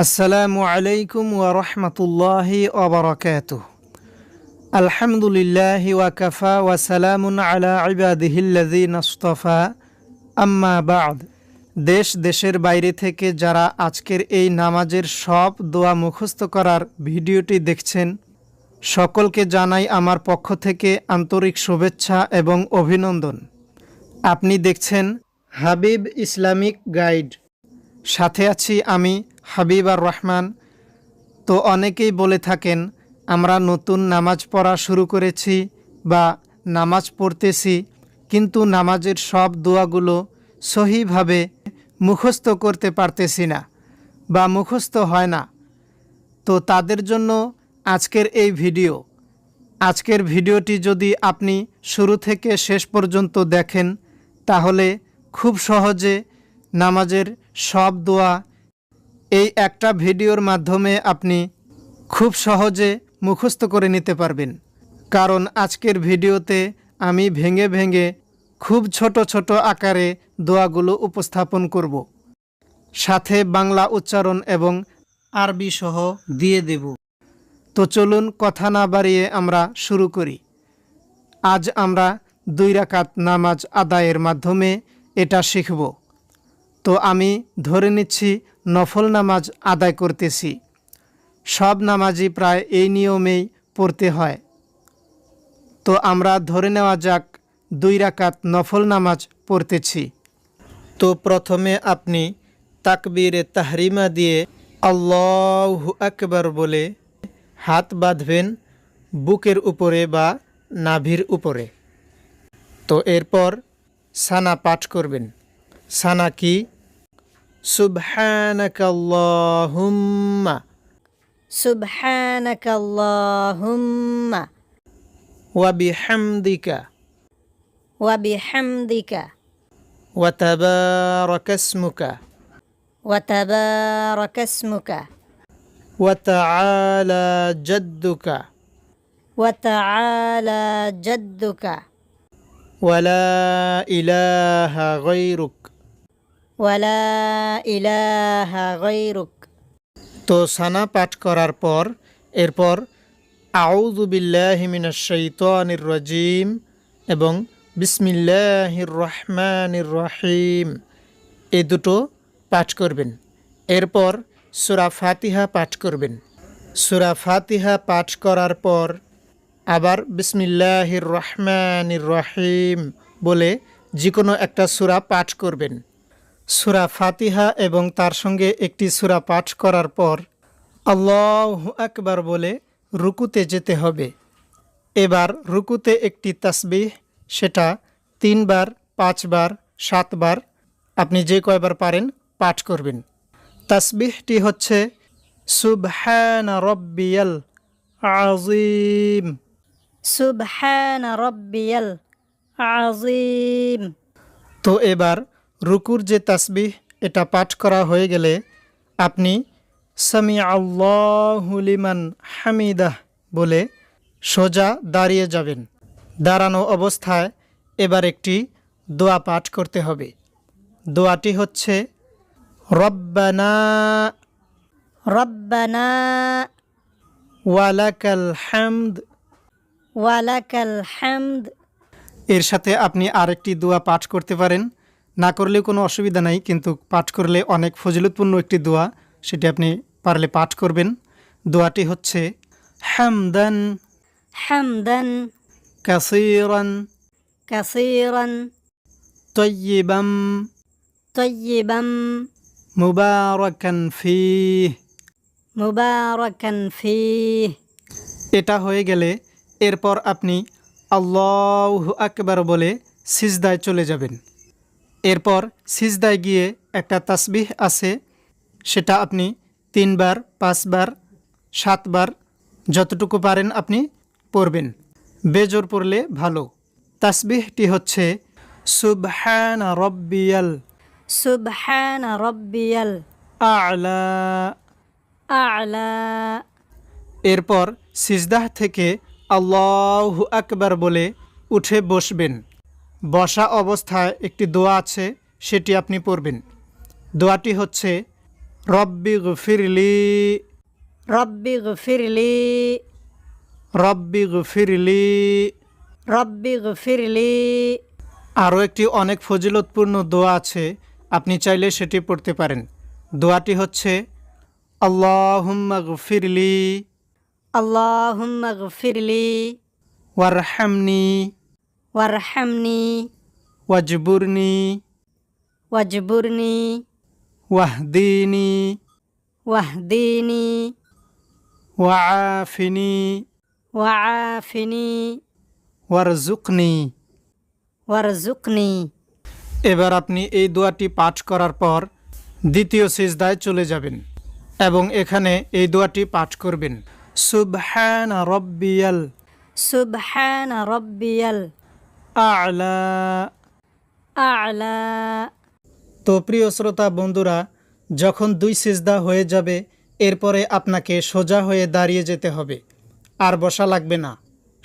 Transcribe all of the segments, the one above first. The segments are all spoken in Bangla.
আসসালামু আলাইকুম ওয়া রাহমাতুল্লাহি ওয়া বারাকাতুহু। আলহামদুলিল্লাহি ওয়া কাফা ওয়া সালামুন আলা ইবাদিহিল্লাযীনা ইসতাফা, আম্মা বা'দ। দেশের বাইরে থেকে যারা আজকের এই নামাজের সব দোয়া মুখস্থ করার ভিডিওটি দেখছেন, সকলকে জানাই আমার পক্ষ থেকে আন্তরিক শুভেচ্ছা এবং অভিনন্দন। আপনি দেখছেন হাবিব ইসলামিক গাইড, সাথে আছি আমি হাবিব আর রহমান। তো অনেকেই বলে থাকেন আমরা নতুন নামাজ পড়া শুরু করেছি বা নামাজ পড়তেছি, কিন্তু নামাজের সব দোয়াগুলো সহিভাবে মুখস্থ করতে পারতেছি না বা মুখস্থ হয় না। তো তাদের জন্য আজকের এই ভিডিও। আজকের ভিডিওটি যদি আপনি শুরু থেকে শেষ পর্যন্ত দেখেন, তাহলে খুব সহজে নামাজের সব দোয়া এই একটা ভিডিওর মাধ্যমে আপনি খুব সহজে মুখস্থ করে নিতে পারবেন। কারণ আজকের ভিডিওতে আমি ভেঙে ভেঙে খুব ছোট ছোট আকারে দোয়াগুলো উপস্থাপন করব, সাথে বাংলা উচ্চারণ এবং আরবি সহ দিয়ে দেব। তো চলুন কথা না বাড়িয়ে আমরা শুরু করি। আজ আমরা 2 রাকাত নামাজ আদায়ের মাধ্যমে এটা শিখব। তো আমি ধরে নিচ্ছি নফল নামাজ আদায় করতেছি। সব নামাজই প্রায় এই নিয়মেই পড়তে হয়। তো আমরা ধরে নেওয়া যাক 2 রাকাত নফল নামাজ পড়তেছি। তো প্রথমে আপনি তাকবীরে তাহরিমা দিয়ে আল্লাহু আকবার বলে হাত বাঁধবেন বুকের উপরে বা নাভির উপরে। তো এরপর সানা পাঠ করবেন। সানা কি? সুবহানাকাল্লাহুম্মা সুবহানাকাল্লাহুম্মা ওয়া বিহামদিকা ওয়া বিহামদিকা ওয়া তাবারাকাসমুকা ওয়া তাবারাকাসমুকা ওয়া তাআলা জাদ্দুকা ওয়া তাআলা জাদ্দুকা ওয়া লা ইলাহা গায়রুক। ওয়া লা ইলাহা গায়রুক। তো সানা পাঠ করার পর এরপর আউযু বিল্লাহি মিনাশ শাইতানির রাজিম এবং বিসমিল্লাহির রহমানির রহিম এই দুটো পাঠ করবেন। এরপর সূরা ফাতিহা পাঠ করবেন। সূরা ফাতিহা পাঠ করার পর আবার বিসমিল্লাহির রহমানির রহিম বলে যে কোনো একটা সূরা পাঠ করবেন। সূরা ফাতিহা এবং তার সঙ্গে একটি সূরা পাঠ করার পর আল্লাহু আকবার বলে রুকুতে যেতে হবে। এবার রুকুতে একটি তাসবিহ, সেটা 3 বার, 5 বার, 7 বার আপনি যে কয়বার পারেন পাঠ করবেন। তাসবিহটি হচ্ছে সুবহানা রাব্বিয়াল আযীম। সুবহানা রাব্বিয়াল আযীম। তো এবার রুকুর যে তাসবিহ এটা পাঠ করা হয়ে গেলে আপনি সামি আল্লাহু লিমান হামিদাহ বলে সোজা দাঁড়িয়ে যাবেন। দাঁড়ানো অবস্থায় এবার একটি দোয়া পাঠ করতে হবে। দোয়াটি হচ্ছে রব্বানা রব্বানা ওয়ালাকাল হামদ। ওয়ালাকাল হামদ। এর সাথে আপনি আরেকটি দোয়া পাঠ করতে পারেন, না করলেও কোনো অসুবিধা নাই, কিন্তু পাঠ করলে অনেক ফজিলতপূর্ণ একটি দোয়া, সেটি আপনি পারলে পাঠ করবেন। দোয়াটি হচ্ছে হামদান হামদান কাসীরান কাসীরান তাইয়্যিবাম তাইয়্যিবাম মুবারাকান ফীহ। মুবারাকান ফীহ। এটা হয়ে গেলে এরপর আপনি আল্লাহু আকবার বলে সিজদায় চলে যাবেন। এরপর সিজদায় গিয়ে একটা তাসবিহ আছে, সেটা আপনি 3 বার, 5 বার, 7 বার যতটুকু পারেন আপনি পড়বেন। বেজোর পড়লে ভালো। তাসবিহটি হচ্ছে সুবহানা রাব্বিয়াল সুবহানা রাব্বিয়াল আ'লা। আ'লা। এরপর সিজদাহ থেকে আল্লাহু আকবার বলে উঠে বসবেন। বসা অবস্থায় একটি দোয়া আছে, সেটি আপনি পড়বেন। দোয়াটি হচ্ছে রব্বি গফিরলি, رب اغفر لي রব্বি গফিরলি। رب اغفر لي আরও একটি অনেক ফজিলতপূর্ণ দোয়া আছে, আপনি চাইলে সেটি পড়তে পারেন। দোয়াটি হচ্ছে আল্লাহুম্মা গফিরলি اللهم اغفر لي ওয়ারহামনি وارحمني ওয়াজবুরনি واجبرني ওয়াহদিনি واهديني ওয়াআফিনি وعافني ওয়ারজুকনি। وارزقني এবার আপনি এই দোয়াটি পাঠ করার পর দ্বিতীয় সিজদায় চলে যাবেন এবং এখানে এই দোয়াটি পাঠ করবেন, সুবহান রব্বিয়াল سبحان ربي আ'লা। الأعلى তো প্রিয় শ্রোতা বন্ধুরা, যখন দুই সিজদা হয়ে যাবে এরপরে আপনাকে সোজা হয়ে দাঁড়িয়ে যেতে হবে, আর বসা লাগবে না।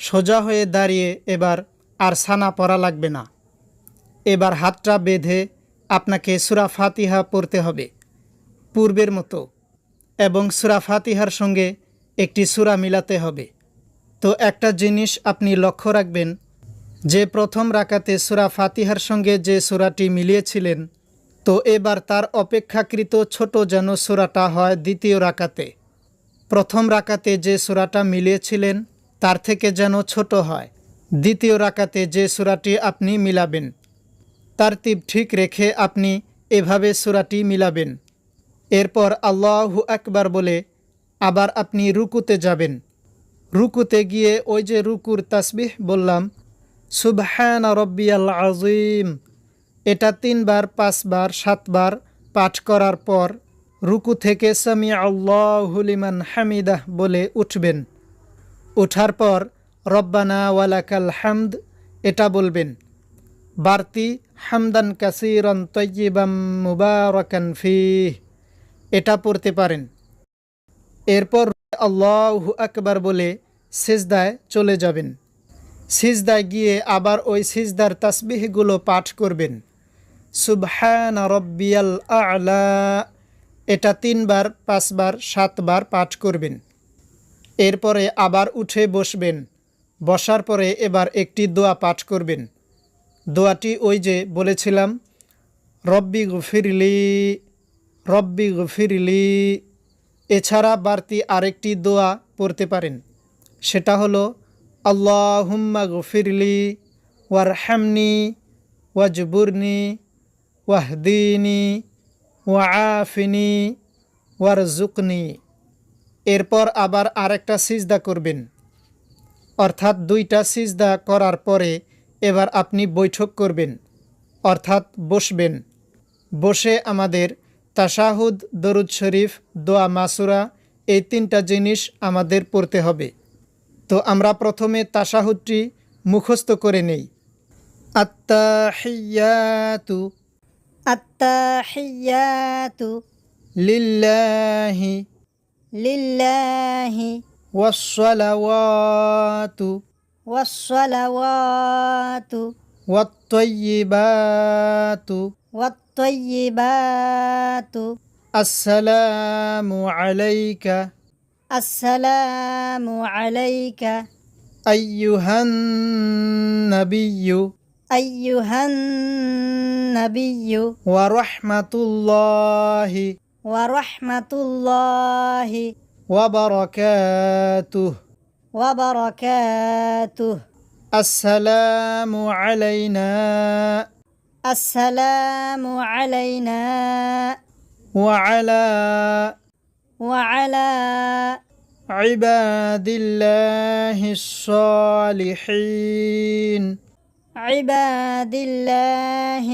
সোজা হয়ে দাঁড়িয়ে এবার আর সানা পড়া লাগবে না। এবার হাতটা বেঁধে আপনাকে সূরা ফাতিহা পড়তে হবে পূর্বের মতো, এবং সূরা ফাতিহার সঙ্গে একটি সূরা মিলাতে হবে। তো একটা জিনিস আপনি লক্ষ্য রাখবেন, যে প্রথম রাকাতে সূরা ফাতিহার সঙ্গে যে সূরাটি মিলিয়েছিলেন, তো এবার তার অপেক্ষাকৃত ছোট যেন সূরাটা হয় দ্বিতীয় রাকাতে। প্রথম রাকাতে যে সূরাটা মিলিয়েছিলেন তার থেকে যেন ছোট হয় দ্বিতীয় রাকাতে যে সূরাটি আপনি মিলাবেন। তারতিব ঠিক রেখে আপনি এভাবে সূরাটি মিলাবেন। এরপর আল্লাহু আকবার বলে আবার আপনি রুকুতে যাবেন। রুকুতে গিয়ে ওই যে রুকুর তাসবিহ বললাম, সুবহান রব্বিয়াল আযীম, এটা 3 বার 5 বার 7 বার পাঠ করার পর রুকু থেকে সামি আল্লাহু লিমান হামিদাহ বলে উঠবেন। ওঠার পর রব্বানা ওয়ালাকাল হামদ এটা বলবেন। বাড়তি হামদান কাসীরান তাইয়্যিবাম মুবারাকান ফীহ এটা পড়তে পারেন। এরপর আল্লাহু আকবার বলে সিজদায় চলে যাবেন। সিজদায় গিয়ে আবার ওই সিজদার তাসবিহগুলো পাঠ করবেন। সুবহান রব্বিয়াল আ'লা এটা 3 বার 5 বার 7 বার পাঠ করবেন। এরপরে আবার উঠে বসবেন। বসার পরে এবার একটি দোয়া পাঠ করবেন। দোয়াটি ওই যে বলেছিলাম, রব্বি গফিরলি, রব্বি গফিরলি। এছাড়া বাড়তি আরেকটি দোয়া পড়তে পারেন, সেটা হলো আল্লাহুম্মা গফিরলি ওয়ারহামনি ওয়াজবুরনি ওয়াহদিনি ওয়াআফিনি ওয়ারজুকনি। এরপর আবার আরেকটা সিজদা করবেন, অর্থাৎ 2টা সিজদা করার পরে এবার আপনি বৈঠক করবেন, অর্থাৎ বসবেন। বসে আমাদের তাশাহুদ, দরুদ শরীফ, দোয়া মাসুরা এই 3টা জিনিস আমাদের পড়তে হবে। তো আমরা প্রথমে তাশাহুদটি মুখস্থ করে নেই। আত্তাহিয়াতু التحيات লিল্লাহি لله ওয়াসসালাওয়াতু والصلوات ওয়াত্তাইয়্যিবাতু والطيبات আসসালামু আলাইকা السلام عليك আইয়ুহান নাবিয়্যু أيها النبي ওয়া রাহমাতুল্লাহি ورحمة الله ওয়া বারাকাতুহু। وبركاته আসসালামু আলাইনা السلام علينا ওয়া আলা وعلى ইবাদিল্লাহিস সালিহিন عباد الله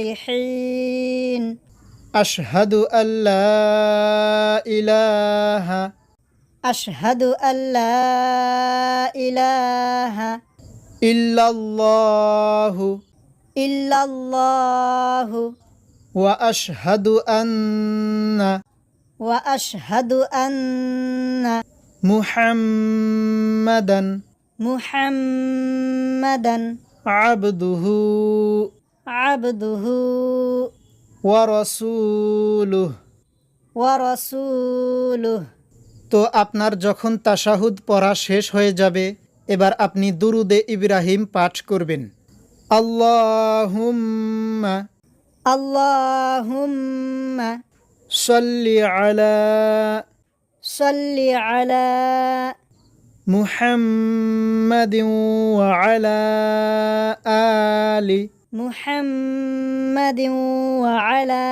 الصالحين আশহাদু আল্লা ইলাহা أشهد أن لا إله ইল্লাল্লাহু إلا الله ওয়া আশহাদু আন্না وأشهد أن মুহাম্মাদান محمدا আবদুহু عبده ওয়া রাসূলুহু ورسوله তো আপনার যখন তাশাহুদ পড়া শেষ হয়ে যাবে এবার আপনি দুরুদে ইব্রাহিম পাঠ করবেন। আল্লাহুম্মা اللهم সাল্লি আলা صل على মুহাম্মাদিন ওয়া আলা আলি محمد وعلى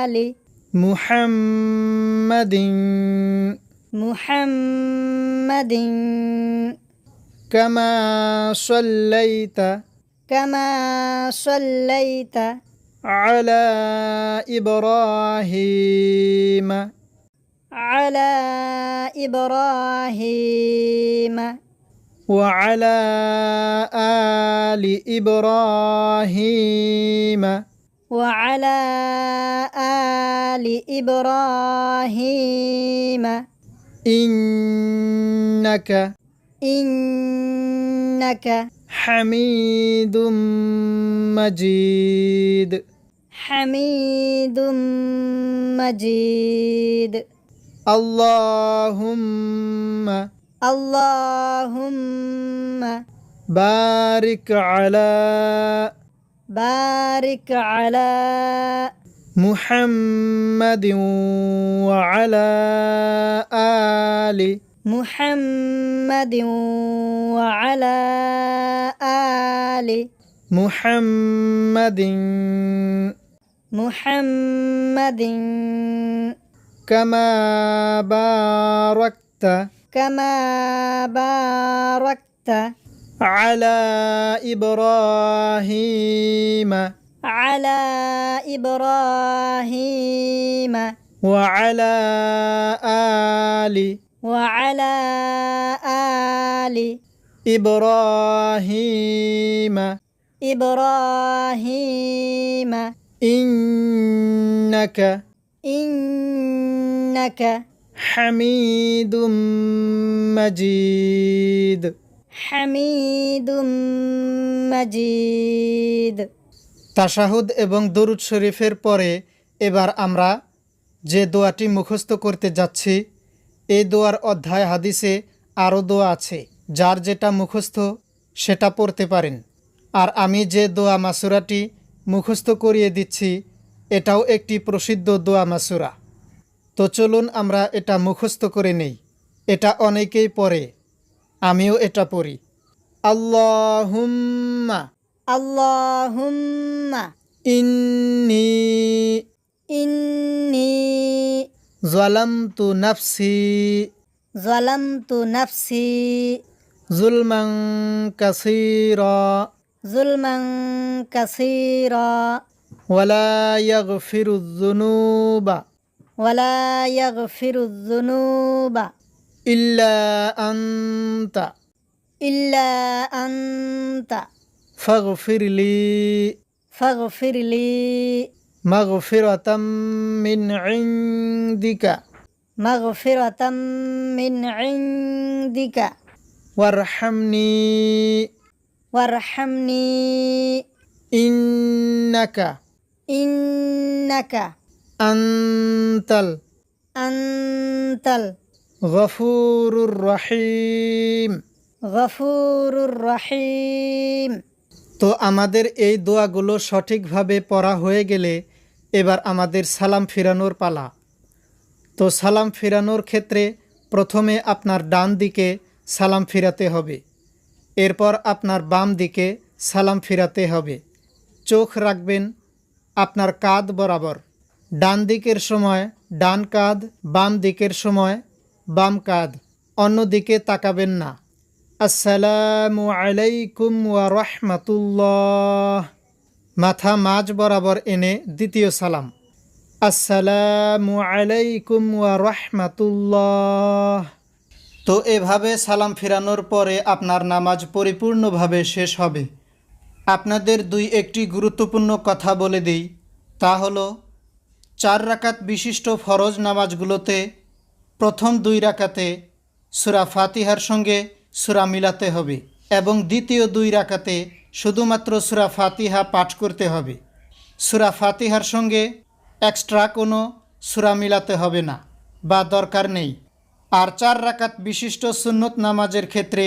آل মুহাম্মাদিন محمد কামা সাল্লাইতা كما صليت আলা ইব্রাহিম على إبراهيم وعلى آل إبراهيم وعلى آل إبراهيم إنك إنك حميد مجيد حميد مجيد اللهم اللهم بارك على محمد وعلى آل محمد وعلى آل محمد محمد كما باركت كما باركت على إبراهيم على إبراهيم وعلى آل وعلى آل إبراهيم إبراهيم إنك إنك حميد مجيد حميد مجيد তাশাহুদ এবং দরুদ শরীফের পরে এবার আমরা যে দোয়াটি মুখস্থ করতে যাচ্ছি এই দোয়ার অধ্যায় হাদিসে আরও দোয়া আছে, যার যেটা মুখস্থ সেটা পড়তে পারেন। আর আমি যে দোয়া মাসুরাটি মুখস্থ করিয়ে দিচ্ছি এটাও একটি প্রসিদ্ধ দোয়া মাসুরা। তো চলুন আমরা এটা মুখস্থ করে নেই। এটা অনেকেই পড়ে, আমিও এটা পড়ি। আল্লাহুম্মা اللهم ইন্নী إني যালামতু নাফসি ظلمت نفسي যুলমান কাসীরা ظلما كثيرا ওয়ালা ইয়াগফিরুয যুনুবা ولا يغفر الذنوب ইল্লা আনতা إلا أنت ফাগফিরলি فاغفر لي মাগফিরাতাম মিন ইনদিকা مغفرة من عندك ওয়ারহামনি وارحمني ইন্নাকা إنك আনতাল أنت গফুরুর রহিম। الغفور الرحيم তো আমাদের এই দোয়াগুলো সঠিকভাবে পড়া হয়ে গেলে এবার আমাদের সালাম ফিরানোর পালা। তো সালাম ফিরানোর ক্ষেত্রে প্রথমে আপনার ডান দিকে সালাম ফিরাতে হবে, এরপর আপনার বাম দিকে সালাম ফিরাতে হবে। চোখ রাখবেন আপনার কাঁধ বরাবর, ডান দিকের সময় ডান কাঁধ, বাম দিকের সময় বাম কাঁধ, অন্য দিকে তাকাবেন না। আসসালামু আলাইকুম ওয়া রাহমাতুল্লাহ, মাথা মাঝ বরাবর এনে দ্বিতীয় সালাম। আসসালামু আলাইকুম ওয়া রাহমাতুল্লাহ। তো এভাবে সালাম ফিরানোর পরে আপনার নামাজ পরিপূর্ণভাবে শেষ হবে। আপনাদের একটি গুরুত্বপূর্ণ কথা বলে দিই, তা হলো 4 রাকাত বিশিষ্ট ফরজ নামাজগুলোতে প্রথম 2 রাকাতে সূরা ফাতিহার সঙ্গে সূরা মিলাতে হবে এবং দ্বিতীয় 2 রাকাতে শুধুমাত্র সূরা ফাতিহা পাঠ করতে হবে। সূরা ফাতিহার সঙ্গে এক্সট্রা কোনো সূরা মিলাতে হবে না বা দরকার নেই। আর 4 রাকাত বিশিষ্ট সুন্নত নামাজের ক্ষেত্রে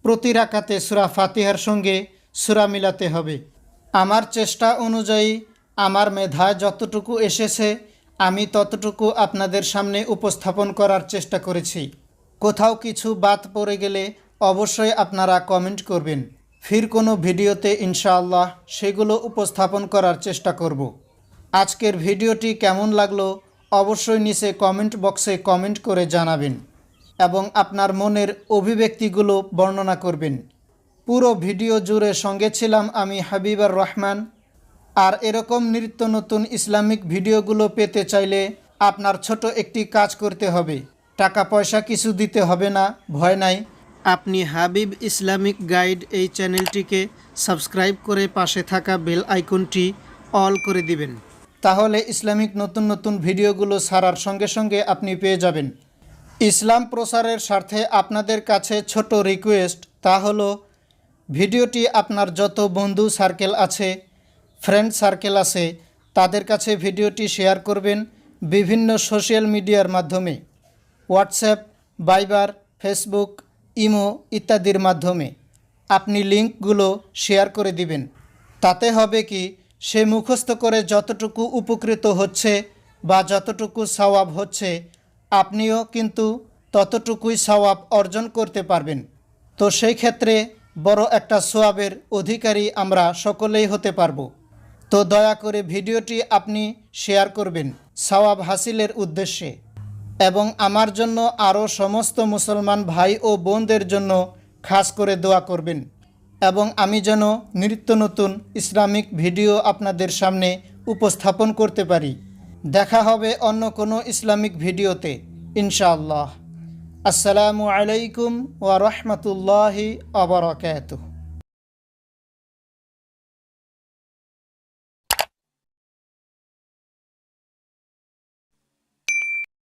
প্রতি রাকাতে সূরা ফাতিহার সঙ্গে সূরা মিলাতে হবে। আমার চেষ্টা অনুযায়ী আমার মেধায় যতটুকু এসেছে আমি ততটুকু আপনাদের সামনে উপস্থাপন করার চেষ্টা করেছি। কোথাও কিছু বাদ পড়ে গেলে অবশ্যই আপনারা কমেন্ট করবেন। ফির কোনো ভিডিওতে ইনশাআল্লাহ সেগুলো উপস্থাপন করার চেষ্টা করব। আজকের ভিডিওটি কেমন লাগলো অবশ্যই নিচে কমেন্ট বক্সে কমেন্ট করে জানাবেন এবং আপনার মনের অভিব্যক্তিগুলো বর্ণনা করবেন। পুরো ভিডিও জুড়ে সঙ্গে ছিলাম আমি হাবিবুর রহমান। আর এরকম নিত্য নতুন ইসলামিক ভিডিওগুলো পেতে চাইলে আপনার ছোট একটি কাজ করতে হবে। টাকা পয়সা কিছু দিতে হবে না, ভয় নাই। আপনি হাবিব ইসলামিক গাইড এই চ্যানেলটিকে সাবস্ক্রাইব করে পাশে থাকা বেল আইকনটি অল করে দিবেন। তাহলে ইসলামিক নতুন নতুন ভিডিওগুলো ছাড়ার সঙ্গে সঙ্গে আপনি পেয়ে যাবেন। ইসলাম প্রচারের স্বার্থে আপনাদের কাছে ছোট রিকোয়েস্ট, তা হলো ভিডিওটি আপনার যত বন্ধু সার্কেল আছে, ফ্রেন্ড সার্কেল আছে, তাদের কাছে ভিডিওটি শেয়ার করবেন বিভিন্ন সোশ্যাল মিডিয়ার মাধ্যমে, হোয়াটসঅ্যাপ, ভাইবার, ফেসবুক, ইমো ইত্যাদির মাধ্যমে আপনি লিঙ্কগুলো শেয়ার করে দিবেন। তাতে হবে কি, সে মুখস্থ করে যতটুকু উপকৃত হচ্ছে বা যতটুকু সওয়াব হচ্ছে আপনিও কিন্তু ততটুকুই সওয়াব অর্জন করতে পারবেন। তো সেই ক্ষেত্রে বড় একটা সওয়াবের অধিকারী আমরা সকলেই হতে পারবো। তো দয়া করে ভিডিওটি আপনি শেয়ার করবেন সওয়াব হাসিলের উদ্দেশ্যে এবং আমার জন্য আরও সমস্ত মুসলমান ভাই ও বোনদের জন্য খাস করে দোয়া করবেন এবং আমি যেন নিত্য নতুন ইসলামিক ভিডিও আপনাদের সামনে উপস্থাপন করতে পারি। দেখা হবে অন্য কোনো ইসলামিক ভিডিওতে ইনশাআল্লাহ। আসসালামু আলাইকুম ওয়া রাহমাতুল্লাহি ওয়া বারাকাতুহু।